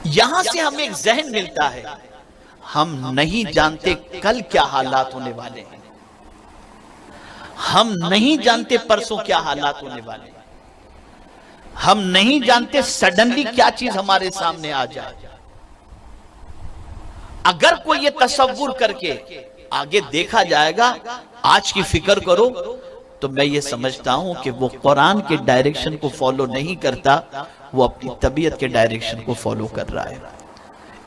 यहां से हमें एक जहन मिलता है, हम नहीं जानते कल क्या हालात होने वाले हैं, हम नहीं जानते परसों क्या हालात होने वाले हैं, हम नहीं जानते सडनली क्या चीज हमारे सामने आ जाए। अगर कोई ये तसव्वुर करके आगे देखा जाएगा, आज की फिक्र करो, तो मैं ये समझता हूं कि वो कुरान के डायरेक्शन को फॉलो नहीं करता, वो अपनी तबीयत के डायरेक्शन को फॉलो कर रहा है।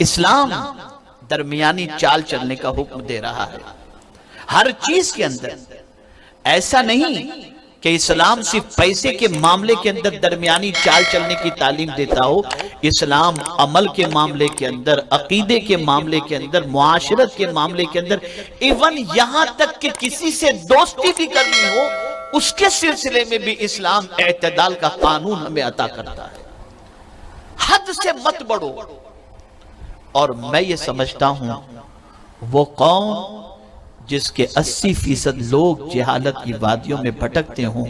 इस्लाम दरमियानी चाल चलने का हुक्म दे रहा है हर चीज के अंदर। ऐसा नहीं कि इस्लाम सिर्फ पैसे के मामले के अंदर दरमियानी चाल चलने की तालीम देता हो। इस्लाम अमल के मामले के अंदर, अकीदे के मामले के अंदर, मुआशरत के मामले के अंदर, इवन यहां तक कि किसी से दोस्ती भी करनी हो, उसके सिलसिले में भी इस्लाम एतदाल का कानून हमें अता करता है। हद से मत बढ़ो। और मैं ये समझता हूं वो कौम जिसके 80% लोग जहालत की वादियों में भटकते हों,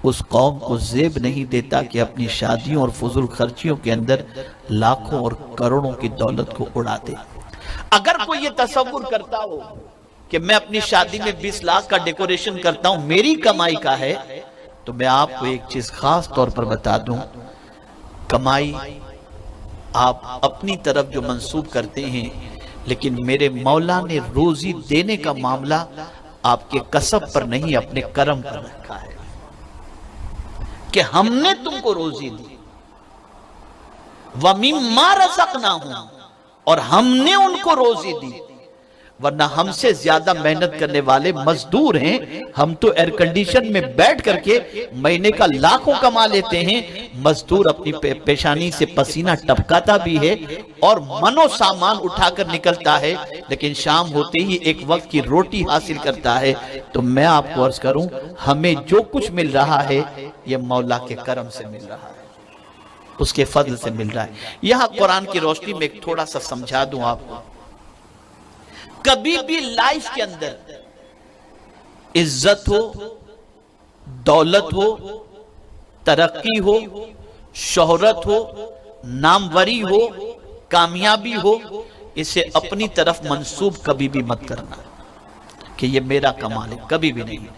उस कौम को ज़ेब नहीं देता कि अपनी शादियों और फजूल खर्चियों के अंदर लाखों और करोड़ों की दौलत को उड़ा दे। अगर कोई ये तसव्वुर करता हो कि मैं अपनी शादी में 20 लाख का डेकोरेशन करता हूं, मेरी कमाई का है, तो मैं आपको एक चीज खास तौर पर बता दूं, कमाई आप अपनी तरफ जो मंसूब करते हैं, लेकिन मेरे मौला ने रोजी देने का मामला आपके कसब पर नहीं, अपने कर्म पर रखा है कि हमने तुमको रोजी दी। वमिम्मा रज़क़नाहुम, और हमने उनको रोजी दी। वरना हमसे ज्यादा मेहनत करने वाले मजदूर हैं। हम तो एयर कंडीशन में बैठ करके महीने का लाखों कमा लेते हैं, मजदूर अपनी पेशानी से पसीना टपकाता भी है और मनो सामान उठाकर निकलता है, लेकिन शाम होते ही एक वक्त की रोटी हासिल करता है। तो मैं आपको अर्ज करूं, हमें जो कुछ मिल रहा है ये मौला के करम से मिल रहा है, उसके फजल से मिल रहा है। यहां कुरान की रोशनी में एक थोड़ा सा समझा दूं आपको, कभी भी लाइफ के अंदर इज्जत हो, दौलत हो, तरक्की हो, शोहरत हो, नामवरी हो, कामयाबी हो, इसे अपनी तरफ मंसूब कभी भी मत करना कि ये मेरा कमाल है, कभी भी नहीं।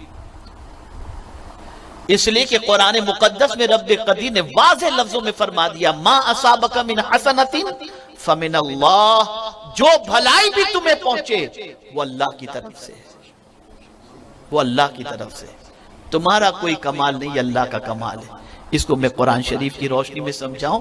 इसलिए कि कुरान मुकद्दस में रब्बे कदीर ने वाज़ेह लफ्जों में फरमा दिया, मा असाबका मिन हसनतिन फमिन अल्लाह, जो भलाई भी तुम्हें पहुंचे वो अल्लाह की तरफ से, वो अल्लाह की तरफ से। तुम्हारा कोई कमाल नहीं, अल्लाह का कमाल है। इसको मैं कुरान शरीफ की रोशनी में समझाऊं,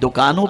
दुकानों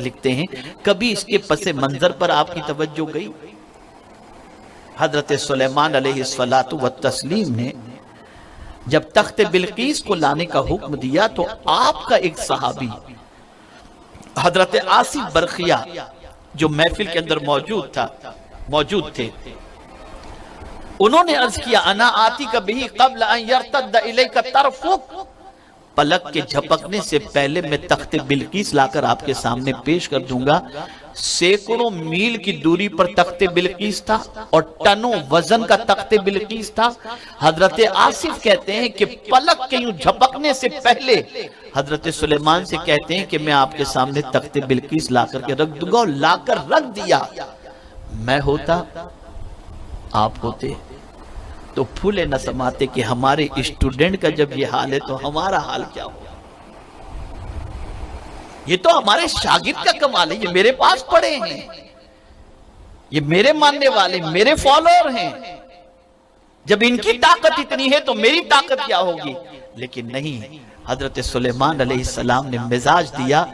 लिखते हैं। कभी इसके पसे मंजर पर आपकी तवज्जो गई? हजरत सुलेमान अलैहिस्सलातु व तस्लीम ने जब तख्त बिल्कीस को लाने का हुक्म दिया, तो आपका एक सहाबी हजरत आसिफ बरखिया जो महफिल के अंदर मौजूद थे, उन्होंने अर्ज किया, अना आती कभी कब्ल अन यर्तद इलैका तरफुक, पलक के झपकने से पहले मैं तख्त बिल्कीस लाकर आपके सामने पेश कर दूंगा। सैकड़ों मील की दूरी पर तख्त बिल्कीस था और टनों वजन का तख्त बिल्कीस था। हजरत आसिफ कहते हैं कि पलक के यूं झपकने से पहले हजरत सुलेमान से कहते हैं कि मैं आपके सामने तख्त बिल्कीस लाकर के रख दूंगा, और लाकर रख दिया। मैं होता, आप होते, तो फूले न समाते कि हमारे स्टूडेंट का जब ये हाल है तो हमारा हाल क्या हो। ये तो हमारे शागिर्द का कमाल है, ये मेरे पास पढ़े हैं, ये मेरे मानने वाले, मेरे फॉलोअर हैं। जब इनकी ताकत इतनी है तो मेरी ताकत क्या होगी। लेकिन नहीं, हजरत सुलेमान अलैहिस्सलाम ने मिजाज दिया।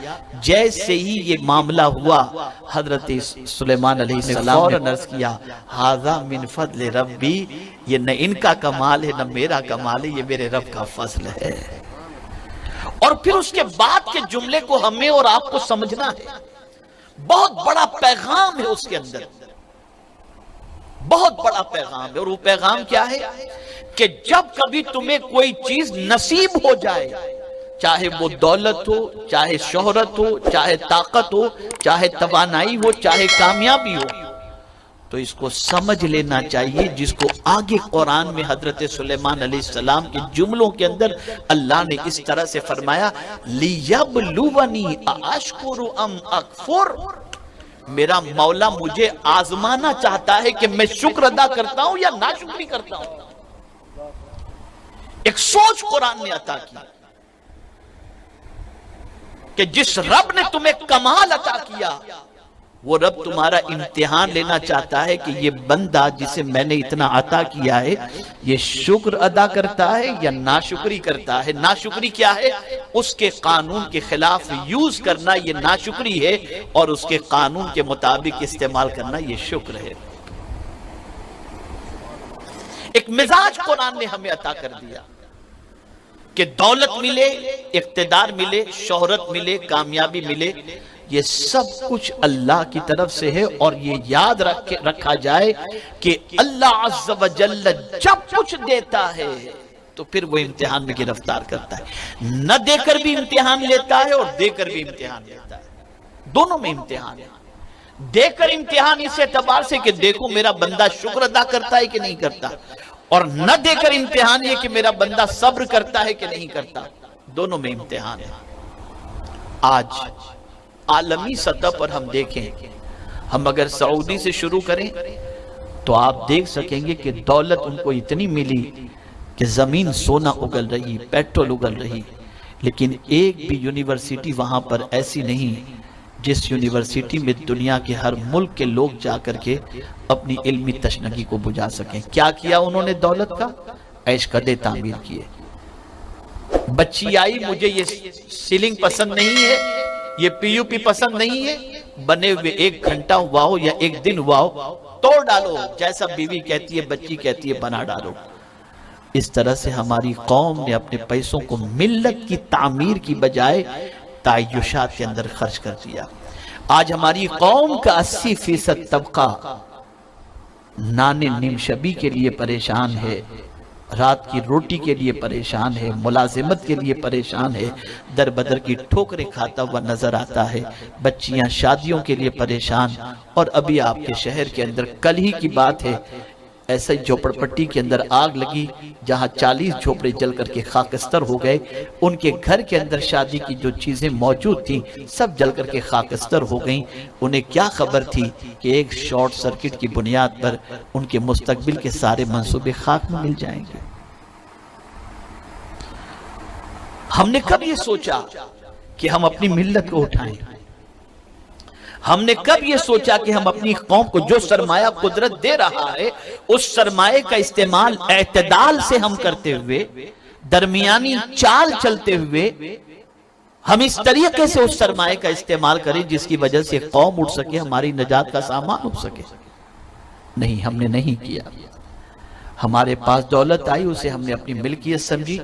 जैसे ही ये मामला हुआ, हजरत सुलेमान अलैहिस्सलाम ने अर्ज किया, हाज़ा मिन फज़ल रब्बी, ये न इनका कमाल है न मेरा कमाल है, ये मेरे रब का फजल है। और फिर उसके बाद के जुमले को हमें और आपको समझना है, बहुत बड़ा पैगाम है उसके अंदर, बहुत बड़ा पैगाम है। और वो पैगाम क्या है कि जब कभी तुम्हें कोई चीज नसीब हो जाए, चाहे वो दौलत हो, चाहे शोहरत हो, चाहे ताकत हो, चाहे तवानाई हो, चाहे कामयाबी हो, तो इसको समझ लेना चाहिए, जिसको आगे कुरान में हजरत सुलेमान अलैहिस्सलाम के जुमलों के अंदर अल्लाह ने इस तरह से फरमाया, लियबलुवनी अशकुरु अम अकफुर। मेरा मौला मुझे आजमाना चाहता है कि मैं शुक्र अदा करता हूं या नाशुक्री करता हूं। एक सोच कुरान ने अता की कि जिस रब ने तुम्हें कमाल अता किया, वो रब तुम्हारा इम्तिहान लेना चाहता है कि ये बंदा जिसे मैंने इतना अता किया है, ये शुक्र अदा करता है या नाशुक्री करता है। नाशुक्री क्या है? उसके कानून के खिलाफ यूज करना ये नाशुक्री है, और उसके कानून के मुताबिक इस्तेमाल करना ये शुक्र है। एक मिजाज कुरान ने हमें अता कर दिया कि दौलत मिले, इक्तिदार मिले, शोहरत मिले, कामयाबी मिले, ये सब कुछ अल्लाह की तरफ से है। और ये याद रखा जाए कि अल्लाह अज़्ज़ व जल्ल जब कुछ देता है तो फिर वो इम्तिहान में गिरफ्तार करता है। न देकर भी इम्तिहान लेता है और देकर भी इम्तिहान लेता है, दोनों में इम्तिहान है। देकर इम्तिहान इस एतबार से कि देखो मेरा बंदा शुक्र अदा करता है कि नहीं करता, और न देकर इम्तिहान ये कि मेरा बंदा सब्र करता है कि नहीं करता, दोनों में इम्तिहान है। आज आलमी सतह पर हम देखें, हम अगर सऊदी से शुरू करें तो आप देख सकेंगे कि दौलत उनको इतनी मिली कि जमीन सोना उगल रही, पेट्रोल उगल रही, लेकिन एक भी यूनिवर्सिटी वहां पर ऐसी नहीं जिस यूनिवर्सिटी में दुनिया के हर मुल्क के लोग जाकर के अपनी इल्मी तशनगी को बुझा सकें। क्या किया उन्होंने दौलत का? ऐश कदे तामीर किए। बच्ची आई, मुझे ये सीलिंग पसंद नहीं है, ये पीयूपी पसंद नहीं है, बने हुए 1 घंटा हुआ हो या 1 दिन हुआ हो, तोड़ डालो, जैसा बीवी कहती है, बच्ची कहती है, बना डालो। इस तरह से हमारी कौम ने अपने पैसों को मिल्लत की तामीर की बजाय तायुशात के अंदर खर्च कर दिया। आज हमारी कौम का 80% तबका नाने निमशबी के लिए परेशान है, रात की रोटी के लिए परेशान है, मुलाजिमत के लिए परेशान है, दर बदर की ठोकरें खाता हुआ नजर आता है, बच्चियां शादियों के लिए परेशान। और अभी आपके शहर के अंदर कल ही की बात है, ऐसे झोपड़पट्टी के अंदर आग लगी जहां 40 झोपड़े जल करके खाकस्तर हो गए। उनके घर के अंदर शादी की जो चीजें मौजूद थी सब जल करके खाकस्तर हो गईं। उन्हें क्या खबर थी कि एक शॉर्ट सर्किट की बुनियाद पर उनके मुस्तकबिल के सारे मंसूबे खाक में मिल जाएंगे। हमने कब ये सोचा कि हम अपनी मिल्लत को उठाएं? हमने कब ये सोचा कि हम अपनी कौम को जो सरमाया कुदरत दे रहा है, उस सरमाए का इस्तेमाल एतदाल से हम करते हुए, दरमियानी चाल चलते हुए, हम इस तरीके से उस सरमाए का इस्तेमाल करें जिसकी वजह से कौम उठ सके, हमारी निजात का सामान उठ सके। नहीं, हमने नहीं किया। हमारे पास दौलत आई, उसे हमने अपनी मिल्कियत समझी,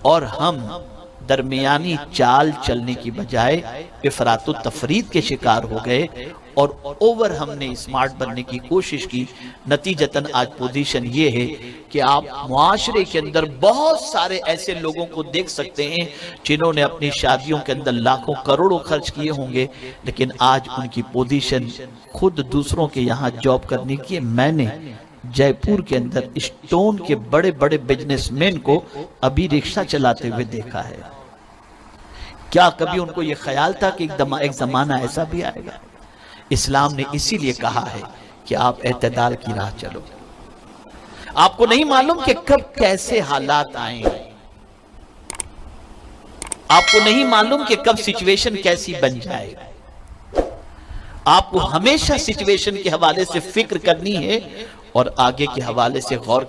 और हम दरमियानी चाल चलने की बजाय इफरात तफरीद के शिकार हो गए और ओवर हमने स्मार्ट बनने की कोशिश की। नतीजतन आज पोजीशन ये है कि आप मुआशरे के अंदर बहुत सारे ऐसे लोगों को देख सकते हैं जिन्होंने अपनी शादियों के अंदर लाखों करोड़ों खर्च किए होंगे, लेकिन आज उनकी पोजीशन खुद दूसरों के यहाँ जॉब करने की है। मैंने जयपुर के अंदर स्टोन के बड़े बड़े बिजनेसमैन को अभी रिक्शा चलाते हुए देखा है। क्या कभी उनको यह ख्याल था कि एक जमाना ऐसा भी आएगा? इस्लाम ने इसीलिए कहा है कि आप एतदाल की राह चलो। आपको नहीं मालूम कि कब कैसे हालात आएंगे, आपको नहीं मालूम कि कब सिचुएशन कैसी बन जाएगी। आपको हमेशा सिचुएशन के हवाले से फिक्र करनी है और आगे के हवाले से गौर करना।